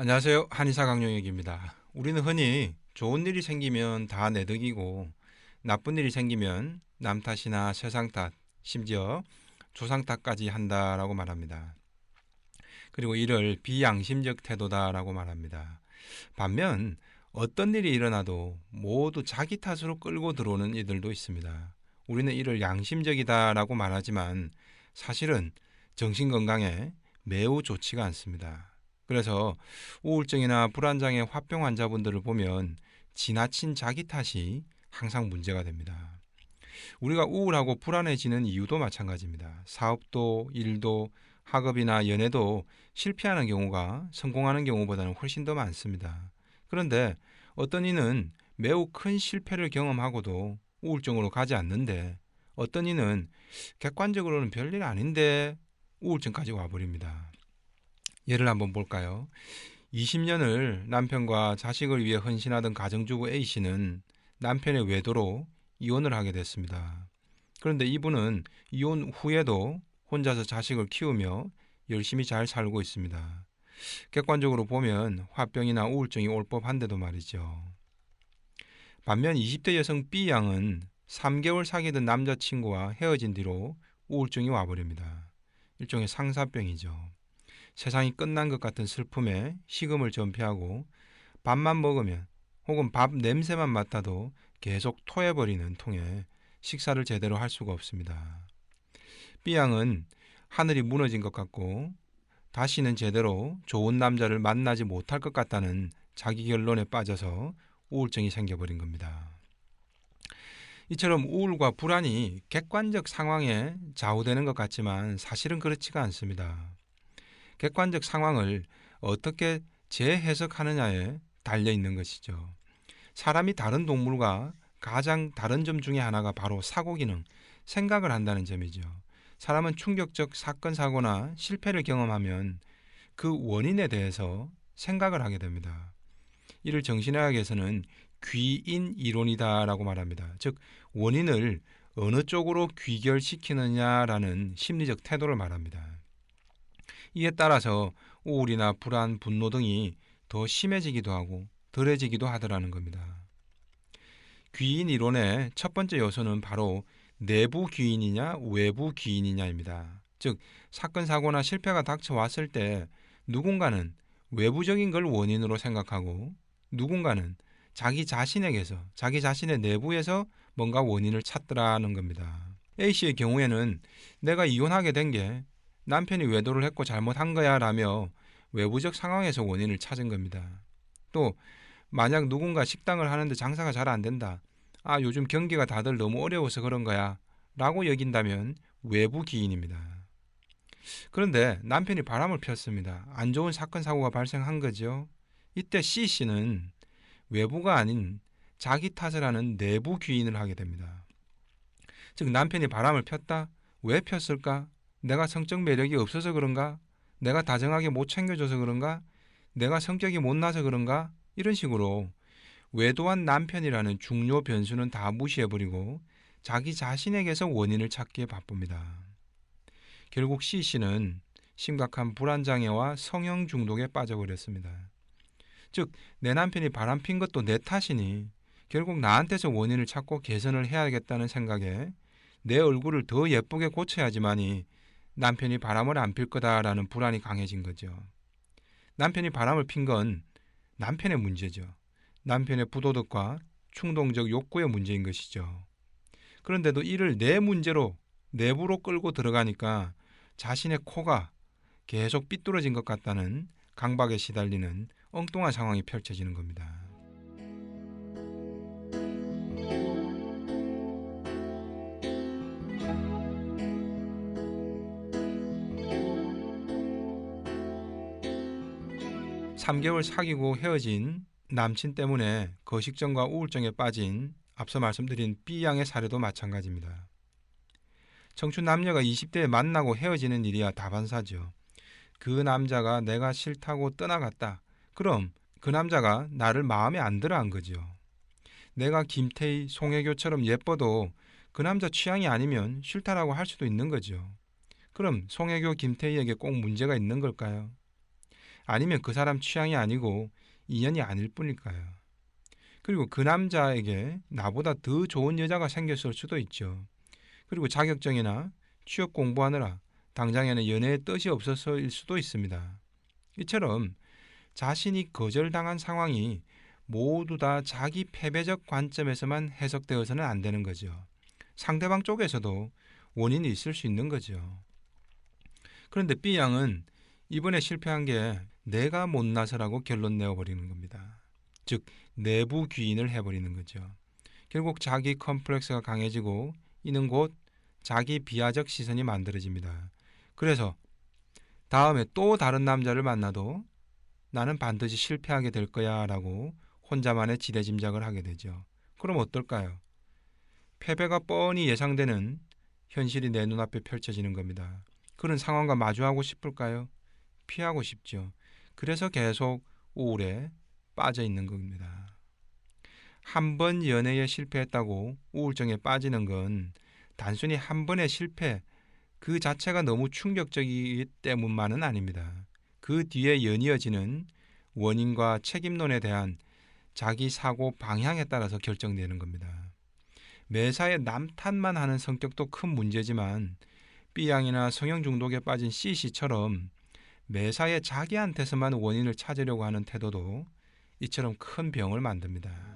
안녕하세요. 한의사 강용혁입니다. 우리는 흔히 좋은 일이 생기면 다 내 덕이고 나쁜 일이 생기면 남 탓이나 세상 탓, 심지어 조상 탓까지 한다라고 말합니다. 그리고 이를 비양심적 태도다라고 말합니다. 반면 어떤 일이 일어나도 모두 자기 탓으로 끌고 들어오는 이들도 있습니다. 우리는 이를 양심적이다라고 말하지만 사실은 정신건강에 매우 좋지가 않습니다. 그래서 우울증이나 불안장애 화병 환자분들을 보면 지나친 자기 탓이 항상 문제가 됩니다. 우리가 우울하고 불안해지는 이유도 마찬가지입니다. 사업도, 일도, 학업이나 연애도 실패하는 경우가 성공하는 경우보다는 훨씬 더 많습니다. 그런데 어떤 이는 매우 큰 실패를 경험하고도 우울증으로 가지 않는데 어떤 이는 객관적으로는 별일 아닌데 우울증까지 와버립니다. 예를 한번 볼까요? 20년을 남편과 자식을 위해 헌신하던 가정주부 A씨는 남편의 외도로 이혼을 하게 됐습니다. 그런데 이분은 이혼 후에도 혼자서 자식을 키우며 열심히 잘 살고 있습니다. 객관적으로 보면 화병이나 우울증이 올 법한데도 말이죠. 반면 20대 여성 B양은 3개월 사귀던 남자친구와 헤어진 뒤로 우울증이 와버립니다. 일종의 상사병이죠. 세상이 끝난 것 같은 슬픔에 식음을 전폐하고 밥만 먹으면 혹은 밥 냄새만 맡아도 계속 토해버리는 통에 식사를 제대로 할 수가 없습니다. B양은 하늘이 무너진 것 같고 다시는 제대로 좋은 남자를 만나지 못할 것 같다는 자기 결론에 빠져서 우울증이 생겨버린 겁니다. 이처럼 우울과 불안이 객관적 상황에 좌우되는 것 같지만 사실은 그렇지가 않습니다. 객관적 상황을 어떻게 재해석하느냐에 달려 있는 것이죠. 사람이 다른 동물과 가장 다른 점 중에 하나가 바로 사고 기능, 생각을 한다는 점이죠. 사람은 충격적 사건, 사고나 실패를 경험하면 그 원인에 대해서 생각을 하게 됩니다. 이를 정신의학에서는 귀인 이론이다라고 말합니다. 즉 원인을 어느 쪽으로 귀결시키느냐라는 심리적 태도를 말합니다. 이에 따라서 우울이나 불안, 분노 등이 더 심해지기도 하고 덜해지기도 하더라는 겁니다. 귀인 이론의 첫 번째 요소는 바로 내부 귀인이냐 외부 귀인이냐입니다. 즉 사건, 사고나 실패가 닥쳐왔을 때 누군가는 외부적인 걸 원인으로 생각하고 누군가는 자기 자신에게서 자기 자신의 내부에서 뭔가 원인을 찾더라는 겁니다. A씨의 경우에는 내가 이혼하게 된 게 남편이 외도를 했고 잘못한 거야 라며 외부적 상황에서 원인을 찾은 겁니다. 또 만약 누군가 식당을 하는데 장사가 잘 안 된다. 아, 요즘 경기가 다들 너무 어려워서 그런 거야 라고 여긴다면 외부 기인입니다. 그런데 남편이 바람을 폈습니다. 안 좋은 사건 사고가 발생한 거죠. 이때 C씨는 외부가 아닌 자기 탓을 하는 내부 귀인을 하게 됩니다. 즉 남편이 바람을 폈다? 왜 폈을까? 내가 성적 매력이 없어서 그런가? 내가 다정하게 못 챙겨줘서 그런가? 내가 성격이 못나서 그런가? 이런 식으로 외도한 남편이라는 중요 변수는 다 무시해버리고 자기 자신에게서 원인을 찾기에 바쁩니다. 결국 C씨는 심각한 불안장애와 성형 중독에 빠져버렸습니다. 즉 내 남편이 바람핀 것도 내 탓이니 결국 나한테서 원인을 찾고 개선을 해야겠다는 생각에 내 얼굴을 더 예쁘게 고쳐야지만이 남편이 바람을 안 필 거다라는 불안이 강해진 거죠. 남편이 바람을 핀 건 남편의 문제죠. 남편의 부도덕과 충동적 욕구의 문제인 것이죠. 그런데도 이를 내 문제로 내부로 끌고 들어가니까 자신의 코가 계속 삐뚤어진 것 같다는 강박에 시달리는 엉뚱한 상황이 펼쳐지는 겁니다. (3개월) 사귀고 헤어진 남친 때문에 거식증과 우울증에 빠진 앞서 말씀드린 B양의 사례도 마찬가지입니다. 청춘 남녀가 20대에 만나고 헤어지는 일이야 다반사죠. 그 남자가 내가 싫다고 떠나갔다. 그럼 그 남자가 나를 마음에 안 들어 한 거죠. 내가 김태희, 송혜교처럼 예뻐도 그 남자 취향이 아니면 싫다라고 할 수도 있는 거죠. 그럼 송혜교, 김태희에게 꼭 문제가 있는 걸까요? 아니면 그 사람 취향이 아니고 인연이 아닐 뿐일까요? 그리고 그 남자에게 나보다 더 좋은 여자가 생겼을 수도 있죠. 그리고 자격증이나 취업 공부하느라 당장에는 연애의 뜻이 없어서일 수도 있습니다. 이처럼 자신이 거절당한 상황이 모두 다 자기 패배적 관점에서만 해석되어서는 안 되는 거죠. 상대방 쪽에서도 원인이 있을 수 있는 거죠. 그런데 B양은 이번에 실패한 게 내가 못나서라고 결론 내어버리는 겁니다. 즉 내부 귀인을 해버리는 거죠. 결국 자기 컴플렉스가 강해지고 이는 곧 자기 비하적 시선이 만들어집니다. 그래서 다음에 또 다른 남자를 만나도 나는 반드시 실패하게 될 거야 라고 혼자만의 지레짐작을 하게 되죠. 그럼 어떨까요? 패배가 뻔히 예상되는 현실이 내 눈앞에 펼쳐지는 겁니다. 그런 상황과 마주하고 싶을까요? 피하고 싶죠. 그래서 계속 우울에 빠져 있는 겁니다. 한 번 연애에 실패했다고 우울증에 빠지는 건 단순히 한 번의 실패 그 자체가 너무 충격적이기 때문만은 아닙니다. 그 뒤에 연이어지는 원인과 책임론에 대한 자기 사고 방향에 따라서 결정되는 겁니다. 매사에 남 탓만 하는 성격도 큰 문제지만 B양이나 성형 중독에 빠진 C씨처럼 매사에 자기한테서만 원인을 찾으려고 하는 태도도 이처럼 큰 병을 만듭니다.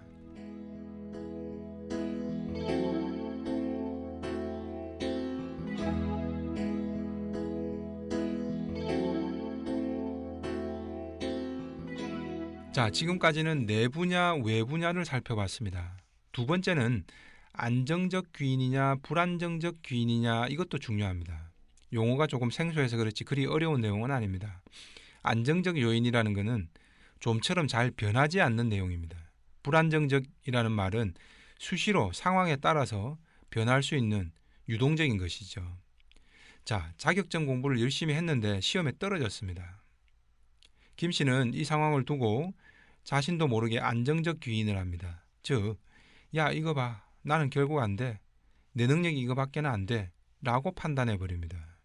자, 지금까지는 내부냐 외부냐를 살펴봤습니다. 두 번째는 안정적 귀인이냐 불안정적 귀인이냐 이것도 중요합니다. 용어가 조금 생소해서 그렇지 그리 어려운 내용은 아닙니다. 안정적 요인이라는 것은 좀처럼 잘 변하지 않는 내용입니다. 불안정적이라는 말은 수시로 상황에 따라서 변할 수 있는 유동적인 것이죠. 자, 자격증 공부를 열심히 했는데 시험에 떨어졌습니다. 김 씨는 이 상황을 두고 자신도 모르게 안정적 귀인을 합니다. 즉, 야 이거 봐. 나는 결국 안 돼. 내 능력이 이거밖에는 안 돼. 라고 판단해 버립니다.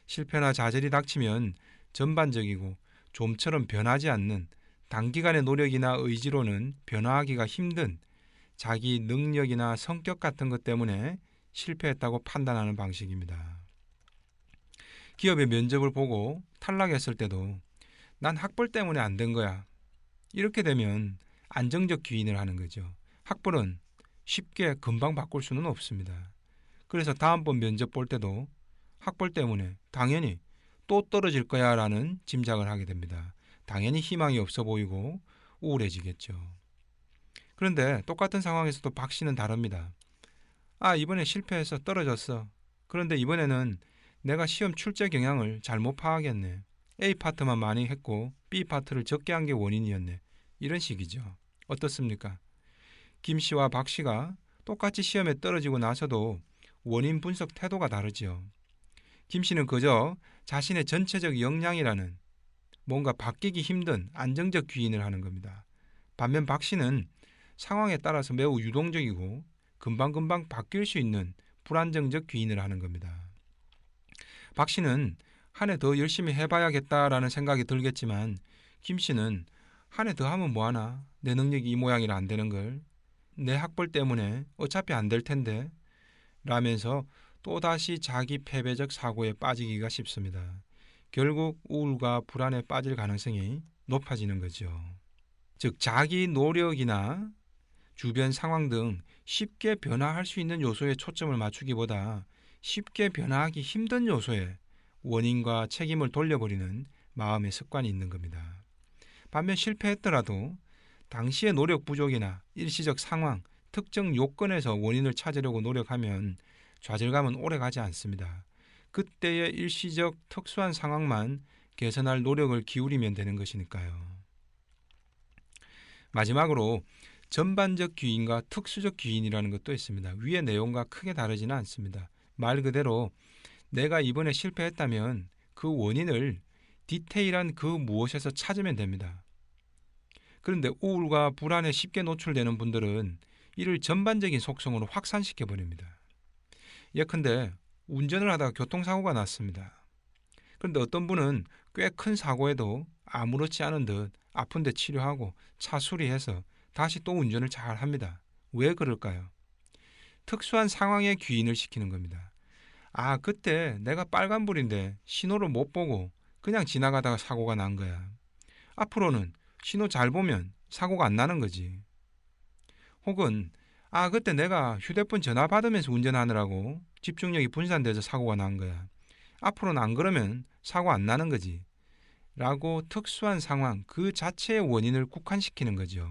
실패나 좌절이 닥치면 전반적이고 좀처럼 변하지 않는 단기간의 노력이나 의지로는 변화하기가 힘든 자기 능력이나 성격 같은 것 때문에 실패했다고 판단하는 방식입니다. 기업의 면접을 보고 탈락했을 때도 난 학벌 때문에 안 된 거야. 이렇게 되면 안정적 귀인을 하는 거죠. 학벌은 쉽게 금방 바꿀 수는 없습니다. 그래서 다음번 면접 볼 때도 학벌 때문에 당연히 또 떨어질 거야 라는 짐작을 하게 됩니다. 당연히 희망이 없어 보이고 우울해지겠죠. 그런데 똑같은 상황에서도 박 씨는 다릅니다. 아, 이번에 실패해서 떨어졌어. 그런데 이번에는 내가 시험 출제 경향을 잘못 파악했네. A 파트만 많이 했고 B 파트를 적게 한 게 원인이었네. 이런 식이죠. 어떻습니까? 김 씨와 박 씨가 똑같이 시험에 떨어지고 나서도 원인 분석 태도가 다르지요. 김 씨는 그저 자신의 전체적 역량이라는 뭔가 바뀌기 힘든 안정적 귀인을 하는 겁니다. 반면 박 씨는 상황에 따라서 매우 유동적이고 금방금방 바뀔 수 있는 불안정적 귀인을 하는 겁니다. 박 씨는 한 해 더 열심히 해봐야겠다라는 생각이 들겠지만 김 씨는 한 해 더 하면 뭐하나 내 능력이 이 모양이라 안 되는 걸 내 학벌 때문에 어차피 안 될 텐데 라면서 또다시 자기 패배적 사고에 빠지기가 쉽습니다. 결국 우울과 불안에 빠질 가능성이 높아지는 거죠. 즉 자기 노력이나 주변 상황 등 쉽게 변화할 수 있는 요소에 초점을 맞추기보다 쉽게 변화하기 힘든 요소에 원인과 책임을 돌려버리는 마음의 습관이 있는 겁니다. 반면 실패했더라도 당시의 노력 부족이나 일시적 상황, 특정 요건에서 원인을 찾으려고 노력하면 좌절감은 오래가지 않습니다. 그때의 일시적 특수한 상황만 개선할 노력을 기울이면 되는 것이니까요. 마지막으로 전반적 귀인과 특수적 귀인이라는 것도 있습니다. 위의 내용과 크게 다르지는 않습니다. 말 그대로 내가 이번에 실패했다면 그 원인을 디테일한 그 무엇에서 찾으면 됩니다. 그런데 우울과 불안에 쉽게 노출되는 분들은 이를 전반적인 속성으로 확산시켜 버립니다. 예컨대 운전을 하다가 교통사고가 났습니다. 그런데 어떤 분은 꽤 큰 사고에도 아무렇지 않은 듯 아픈데 치료하고 차 수리해서 다시 또 운전을 잘 합니다. 왜 그럴까요? 특수한 상황에 귀인을 시키는 겁니다. 아, 그때 내가 빨간불인데 신호를 못 보고 그냥 지나가다가 사고가 난 거야. 앞으로는 신호 잘 보면 사고가 안 나는 거지. 혹은 아, 그때 내가 휴대폰 전화 받으면서 운전하느라고 집중력이 분산돼서 사고가 난 거야. 앞으로는 안 그러면 사고 안 나는 거지. 라고 특수한 상황 그 자체의 원인을 국한시키는 거죠.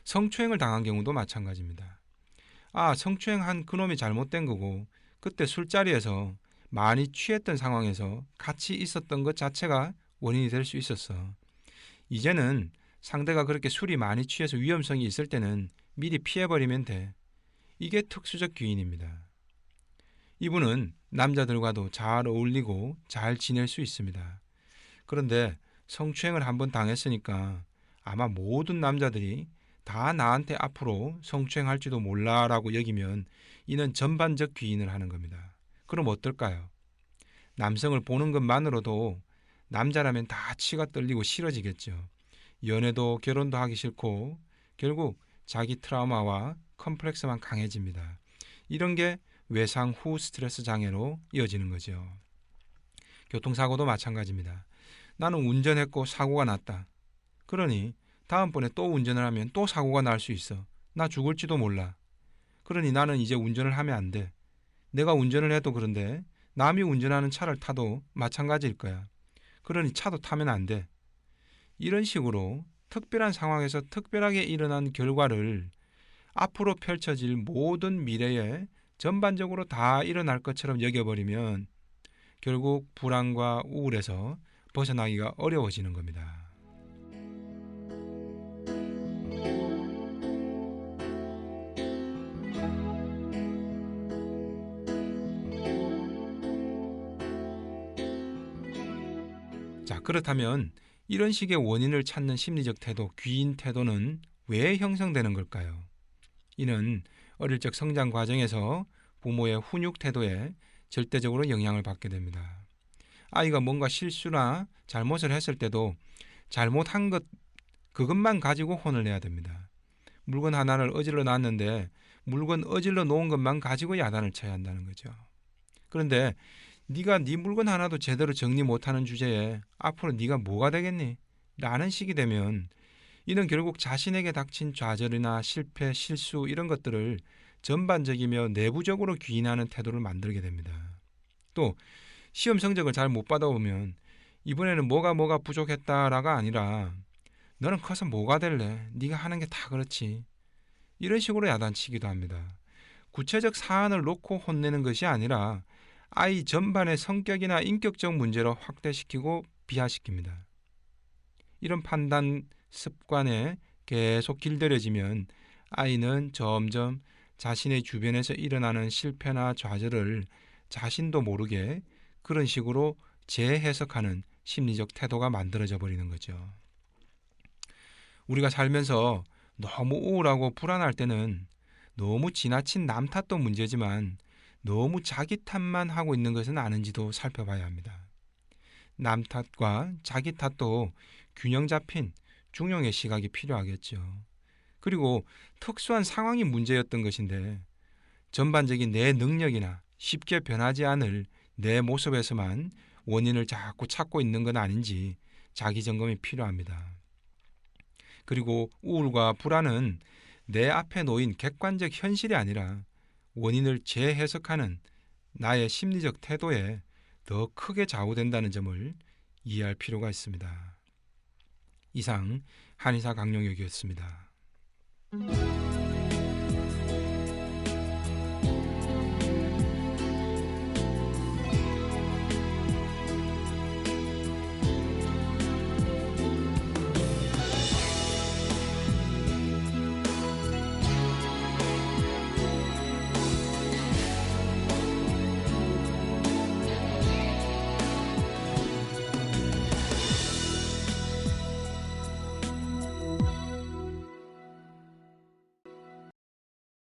성추행을 당한 경우도 마찬가지입니다. 아, 성추행한 그놈이 잘못된 거고 그때 술자리에서 많이 취했던 상황에서 같이 있었던 것 자체가 원인이 될 수 있었어. 이제는 상대가 그렇게 술이 많이 취해서 위험성이 있을 때는 미리 피해버리면 돼. 이게 특수적 귀인입니다. 이분은 남자들과도 잘 어울리고 잘 지낼 수 있습니다. 그런데 성추행을 한번 당했으니까 아마 모든 남자들이 다 나한테 앞으로 성추행할지도 몰라라고 여기면 이는 전반적 귀인을 하는 겁니다. 그럼 어떨까요? 남성을 보는 것만으로도 남자라면 다 치가 떨리고 싫어지겠죠. 연애도 결혼도 하기 싫고 결국 자기 트라우마와 컴플렉스만 강해집니다. 이런 게 외상 후 스트레스 장애로 이어지는 거죠. 교통사고도 마찬가지입니다. 나는 운전했고 사고가 났다. 그러니 다음번에 또 운전을 하면 또 사고가 날 수 있어. 나 죽을지도 몰라. 그러니 나는 이제 운전을 하면 안 돼. 내가 운전을 해도 그런데 남이 운전하는 차를 타도 마찬가지일 거야. 그러니 차도 타면 안 돼. 이런 식으로 특별한 상황에서 특별하게 일어난 결과를 앞으로 펼쳐질 모든 미래에 전반적으로 다 일어날 것처럼 여겨버리면 결국 불안과 우울에서 벗어나기가 어려워지는 겁니다. 자, 그렇다면 이런 식의 원인을 찾는 심리적 태도, 귀인 태도는 왜 형성되는 걸까요? 이는 어릴 적 성장 과정에서 부모의 훈육 태도에 절대적으로 영향을 받게 됩니다. 아이가 뭔가 실수나 잘못을 했을 때도 잘못한 것, 그것만 가지고 혼을 내야 됩니다. 물건 하나를 어질러 놨는데 물건 어질러 놓은 것만 가지고 야단을 쳐야 한다는 거죠. 그런데 네가 네 물건 하나도 제대로 정리 못하는 주제에 앞으로 네가 뭐가 되겠니? 라는 식이 되면 이는 결국 자신에게 닥친 좌절이나 실패, 실수 이런 것들을 전반적이며 내부적으로 귀인하는 태도를 만들게 됩니다. 또 시험 성적을 잘 못 받아오면 이번에는 뭐가 부족했다라가 아니라 너는 커서 뭐가 될래? 네가 하는 게 다 그렇지. 이런 식으로 야단치기도 합니다. 구체적 사안을 놓고 혼내는 것이 아니라 아이 전반의 성격이나 인격적 문제로 확대시키고 비하시킵니다. 이런 판단 습관에 계속 길들여지면 아이는 점점 자신의 주변에서 일어나는 실패나 좌절을 자신도 모르게 그런 식으로 재해석하는 심리적 태도가 만들어져 버리는 거죠. 우리가 살면서 너무 우울하고 불안할 때는 너무 지나친 남 탓도 문제지만 너무 자기 탓만 하고 있는 것은 아닌지도 살펴봐야 합니다. 남 탓과 자기 탓도 균형 잡힌 중용의 시각이 필요하겠죠. 그리고 특수한 상황이 문제였던 것인데 전반적인 내 능력이나 쉽게 변하지 않을 내 모습에서만 원인을 자꾸 찾고 있는 건 아닌지 자기 점검이 필요합니다. 그리고 우울과 불안은 내 앞에 놓인 객관적 현실이 아니라 원인을 재해석하는 나의 심리적 태도에 더 크게 좌우된다는 점을 이해할 필요가 있습니다. 이상 한의사 강용혁이었습니다.